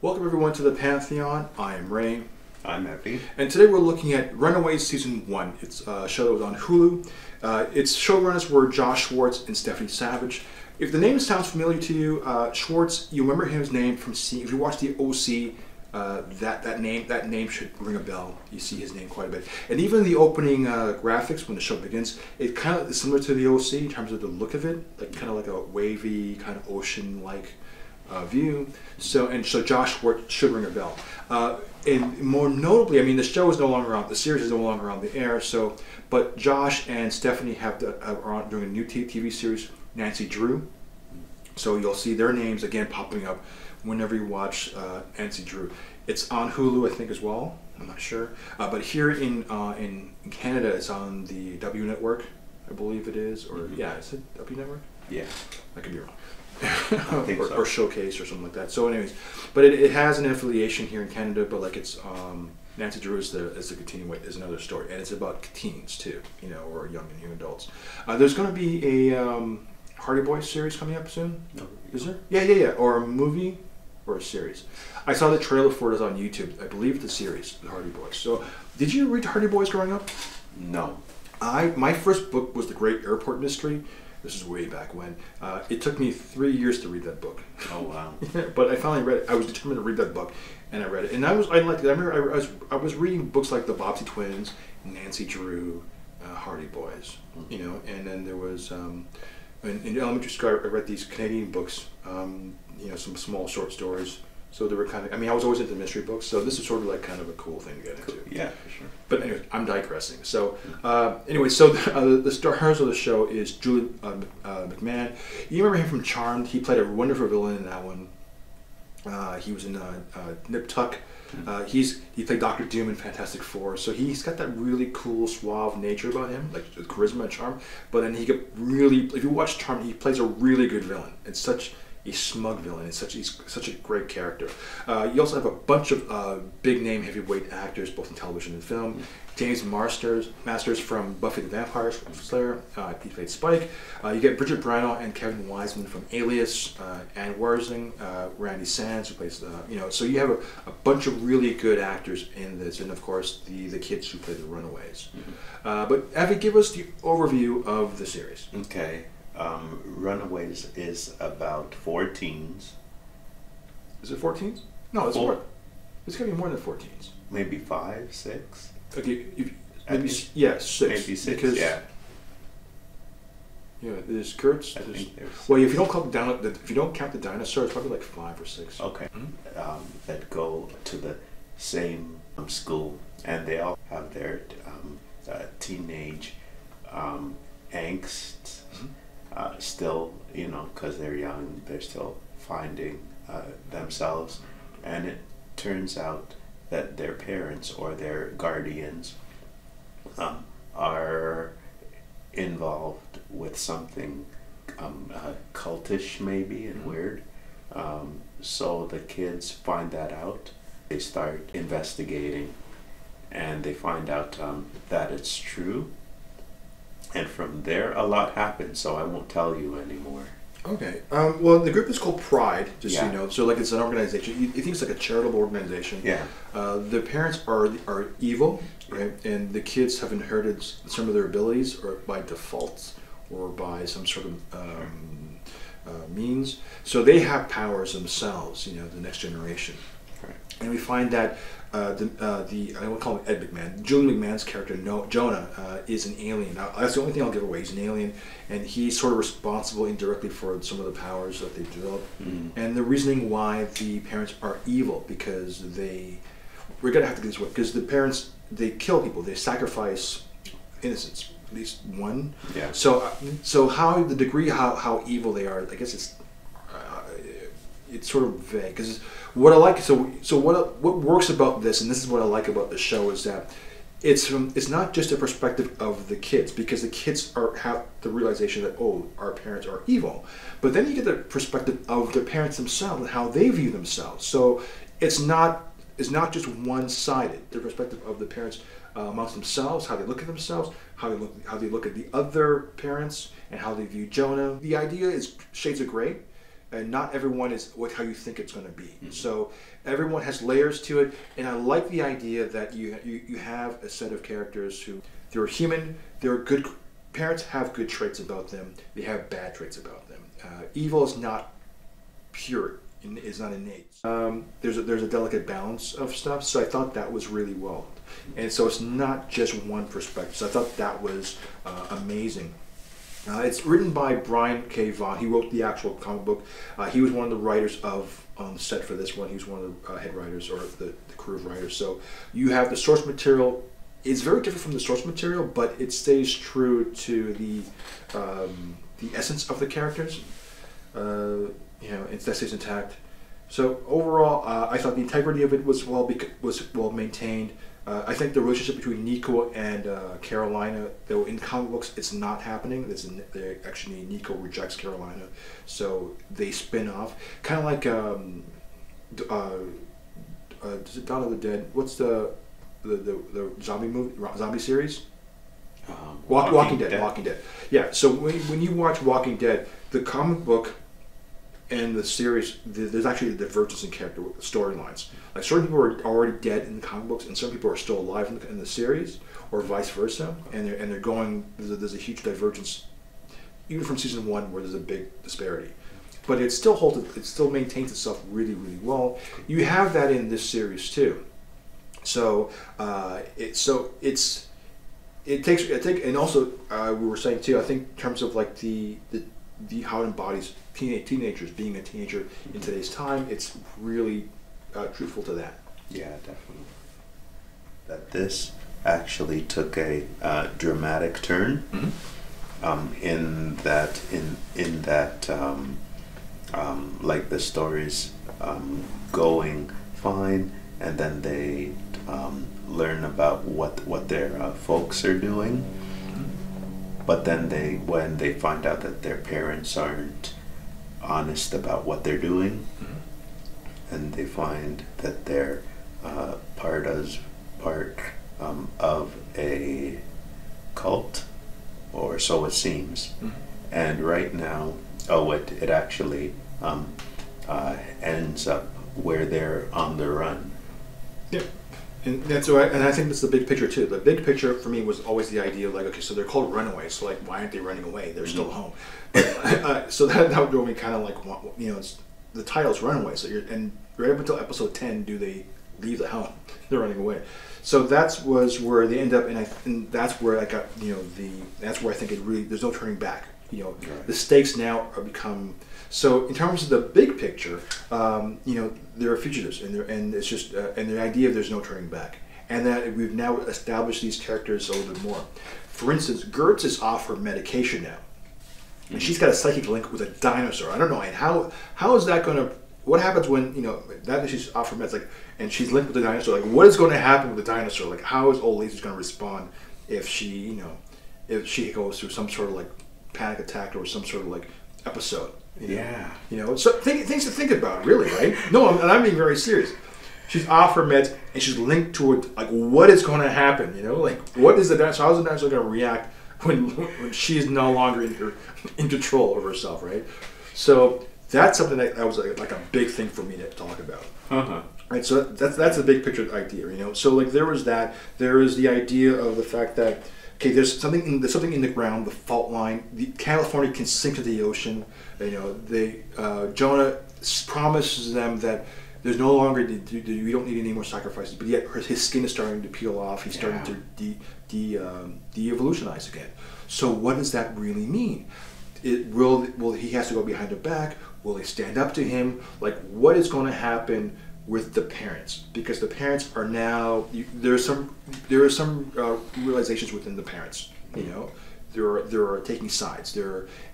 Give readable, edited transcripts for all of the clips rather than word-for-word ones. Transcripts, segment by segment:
Welcome everyone to the Pantheon. I am Ray. I'm Effie. And today we're looking at Runaways Season One. It's a show that was on Hulu. Its showrunners were Josh Schwartz and Stephanie Savage. If the name sounds familiar to you, Schwartz, you remember his name from seeing, if you watch the OC, that name should ring a bell. You see his name quite a bit. And even the opening graphics when the show begins, it kind of is similar to the OC in terms of the look of it, like kind of like a wavy, kind of ocean-like view. So Josh Schwartz should ring a bell. And more notably, I mean, the show is no longer on, the series is no longer on the air. So, but Josh and Stephanie are doing a new TV series, Nancy Drew. So you'll see their names again popping up whenever you watch Nancy Drew. It's on Hulu, I think, as well. I'm not sure, but here in Canada, it's on the W Network, I believe it is, or yeah, is it W Network? Yeah, I could be wrong. or Showcase or something like that. So anyways, but it has an affiliation here in Canada, but like it's Nancy Drew is the continuation, is another story, and it's about teens too, you know, or young adults. There's going to be a Hardy Boys series coming up soon. No. Is there? Yeah, or a movie or a series. I saw the trailer for it on YouTube. I believe the series, the Hardy Boys. So did you read Hardy Boys growing up? No. My first book was The Great Airport Mystery. This is way back when. It took me 3 years to read that book. Oh wow! But I finally read it. I was determined to read that book, and I read it. And I liked it. I remember I was reading books like the Bobbsey Twins, Nancy Drew, Hardy Boys, you know. And then there was in elementary school I read these Canadian books, you know, some small short stories. So they were kind of, I mean, I was always into mystery books, so this is sort of like kind of a cool thing to get into. Yeah, for sure. But anyway, I'm digressing. So anyway, so the stars of the show is Julie Mcmahon. You remember him from Charmed? He played a wonderful villain in that one. He was in Nip Tuck. He played Dr. Doom in Fantastic Four. So he's got that really cool, suave nature about him, like charisma and charm. But then he could really, if you watch Charmed, he plays a really good villain. It's such a smug villain. He's such a great character. You also have a bunch of big name heavyweight actors, both in television and film. James Masters from Buffy the Vampire Slayer. He played Spike. You get Bridget Brano and Kevin Wiseman from Alias. Anne Worthing, Randy Sands, who plays you know. So you have a bunch of really good actors in this, and of course the kids who play the Runaways. But Evie, give us the overview of the series. Okay. Runaways is about 4 teens. Is it 4 teens? No, it's more. It's gonna be more than 4 teens. Maybe 5, 6. Okay, maybe 6. Maybe 6. Because, yeah. Yeah, there's Kurtz. I think there's 6. Well, if you don't count the dinosaurs, probably like 5 or 6. Okay. That go to the same school, and they all have their teenage angst. Still, you know, because they're young, they're still finding themselves, and it turns out that their parents or their guardians are involved with something cultish maybe and weird. So the kids find that out. They start investigating, and they find out that it's true. And from there, a lot happens, so I won't tell you anymore. Okay. Well, the group is called Pride, just so Yeah. you know. So, like, it's an organization. You think it's like a charitable organization. Yeah. The parents are evil, right? And the kids have inherited some of their abilities, or by default, or by some sort of means. So they have powers themselves. You know, the next generation. Right. And we find that I won't call him Ed McMahon. Julie McMahon's character, Jonah, is an alien. Now, that's the only thing I'll give away. He's an alien, and he's sort of responsible indirectly for some of the powers that they develop. And the reasoning why the parents are evil, because we're gonna have to get this way, because the parents, they kill people, they sacrifice innocents, at least one. Yeah. So how the degree how evil they are, I guess it's sort of vague, because what I like, what works about this, and this is what I like about the show, is that it's not just a perspective of the kids, because the kids have the realization that, oh, our parents are evil, but then you get the perspective of the parents themselves and how they view themselves. So it's not just one-sided. The perspective of the parents amongst themselves, how they look at themselves, how they look at the other parents, and how they view Jonah. The idea is shades of gray. and not everyone is how you think it's going to be. So everyone has layers to it, and I like the idea that you have a set of characters who they're human, they're good. Parents have good traits about them, they have bad traits about them. Evil is not pure, is not innate. There's a delicate balance of stuff, so I thought that was really well. And so it's not just one perspective, so I thought that was amazing. It's written by Brian K. Vaughan. He wrote the actual comic book. He was one of the writers on the set for this one. He was one of the head writers, or the crew of writers. So you have the source material. It's very different from the source material, but it stays true to the essence of the characters. That stays intact. So overall, I thought the integrity of it was well maintained. I think the relationship between Nico and Carolina, though in comic books it's not happening. Actually Nico rejects Carolina, so they spin off. Kind of like is it Dawn of the Dead? What's the zombie series? Walking Dead. Walking Dead. Yeah. So when you watch Walking Dead, the comic book and the series, there's actually a divergence in character storylines. Like certain people are already dead in the comic books, and some people are still alive in the series, or vice versa. And they're going. There's a huge divergence, even from season 1, where there's a big disparity. But it still maintains itself really, really well. You have that in this series too. So and also we were saying too. I think in terms of like the how it embodies teenagers, being a teenager in today's time, it's really truthful to that. Yeah, definitely. That this actually took a dramatic turn. In that like the story's going fine, and then they learn about what their folks are doing. But then when they find out that their parents aren't honest about what they're doing, and they find that they're part of a cult, or so it seems. And right now, it actually ends up where they're on the run. Yeah. And that's right, and I think that's the big picture too. The big picture for me was always the idea of like, okay, so they're called Runaways, so like, why aren't they running away? They're still home. So that drove me kind of like, it's the title's Runaways. So and right up until episode 10, do they leave the home? They're running away. So was where they end up, and that's where I got that's where I think it really, there's no turning back. Right. The stakes now are become. So in terms of the big picture, there are fugitives, and it's just and the idea of there's no turning back, and that we've now established these characters a little bit more. For instance, Gertz is off her medication now, and she's got a psychic link with a dinosaur. I don't know, and how is that going to? What happens when that she's off her meds, like, and she's linked with the dinosaur? Like, what is going to happen with the dinosaur? Like, how is old Lacey going to respond if she goes through some sort of like panic attack or some sort of like episode? Yeah. So things to think about, really, right? No, I'm being very serious. She's off her meds, and she's linked to it. Like, what is going to happen? Like, what is the dinosaur? How's the dinosaur going to react when she's no longer in control of herself, right? So that's something that was like a big thing for me to talk about. Right. So that's a big picture idea, So like there was that. There is the idea of the fact that, okay, there's something in the ground, the fault line. California can sink to the ocean. Jonah promises them that there's no longer we don't need any more sacrifices. But yet his skin is starting to peel off. He's starting to de-evolutionize again. So what does that really mean? Will he has to go behind her back? Will they stand up to him? Like, what is going to happen with the parents? Because the parents are now there are some realizations within the parents. There are taking sides.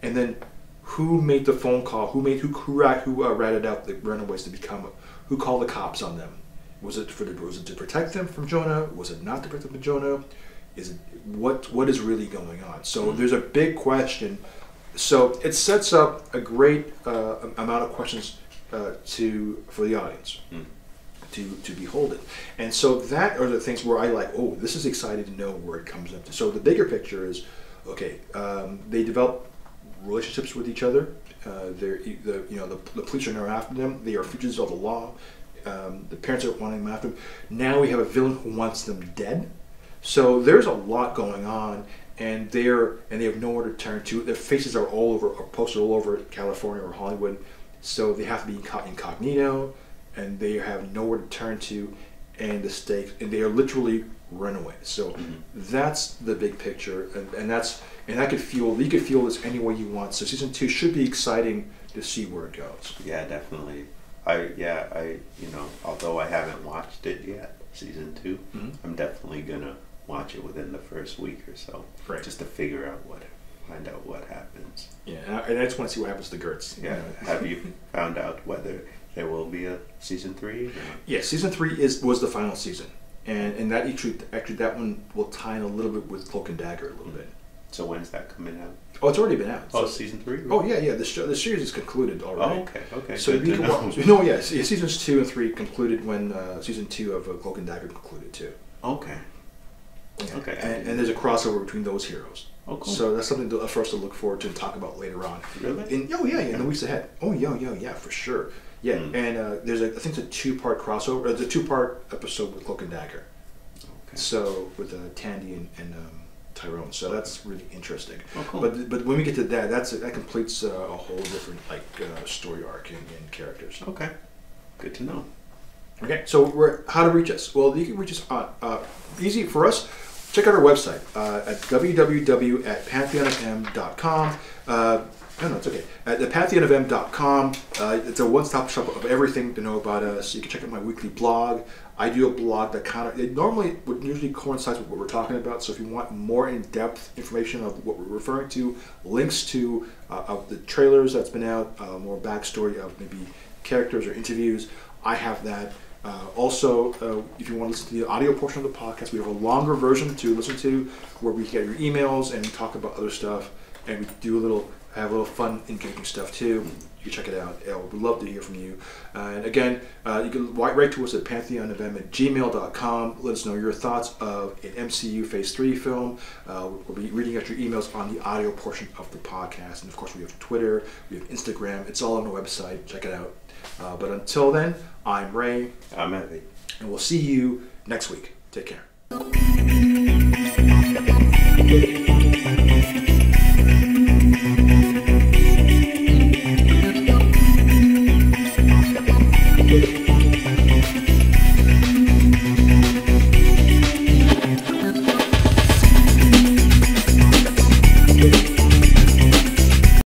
And then who made the phone call? Who ratted out the Runaways to become? Who called the cops on them? Was it to protect them from Jonah? Was it not to protect them from Jonah? Is it what is really going on? So there's a big question. So it sets up a great amount of questions for the audience to behold it. And so that are the things where I like, oh, this is exciting to know where it comes up to. So the bigger picture is, okay, they develop relationships with each other, The police are now after them. They are fugitives of the law. The parents are wanting them after them. Now we have a villain who wants them dead. So there's a lot going on, and they have nowhere to turn to. Their faces are all over, are posted all over California or Hollywood. So they have to be incognito, and they have nowhere to turn to, and the stakes, and they are literally runaways. So that's the big picture, and you could feel this any way you want. So season 2 should be exciting to see where it goes. Yeah, definitely. I although I haven't watched it yet, season 2, I'm definitely gonna watch it within the first week or so, right? Just to find out what happens. Yeah, and I just want to see what happens to Gertz. Yeah. Have you found out whether there will be a season 3? Yeah, season 3 was the final season, and that actually that one will tie in a little bit with Cloak and Dagger a little bit. So when's that coming out? Oh, it's already been out. Oh, season 3? Oh yeah. The series is concluded already. Oh, okay. So you can watch. No, yes, seasons 2 and 3 concluded when season 2 of Cloak and Dagger concluded too. Okay. Yeah. Okay. And there's a crossover between those heroes. Oh, cool. So that's something for us to look forward to and talk about later on. Really? In the weeks ahead. Oh yeah, for sure. Yeah, and there's I think it's a 2-part crossover. It's a 2-part episode with Cloak and Dagger. Okay. So with Tandy and Tyrone. So that's really interesting. Oh, cool. But when we get to that completes a whole different story arc and characters. Okay. Good to know. Okay, so how to reach us? Well, you can reach us on easy for us. Check out our website at www.pantheonfm.com. No, it's okay. At the pantheonfm.com, it's a one-stop shop of everything to know about us. You can check out my weekly blog. I do a blog that would usually coincides with what we're talking about. So if you want more in-depth information of what we're referring to, links to of the trailers that's been out, more backstory of maybe characters or interviews, I have that. Also, if you want to listen to the audio portion of the podcast, we have a longer version to listen to where we get your emails and we talk about other stuff, and we do have a little fun, engaging stuff too. You can check it out. We'd love to hear from you. And again, you can write to us at pantheonfm@gmail.com. Let us know your thoughts of an MCU Phase 3 film. We'll be reading out your emails on the audio portion of the podcast. And of course, we have Twitter, we have Instagram. It's all on the website. Check it out. But until then, I'm Ray. I'm Evie. And we'll see you next week. Take care.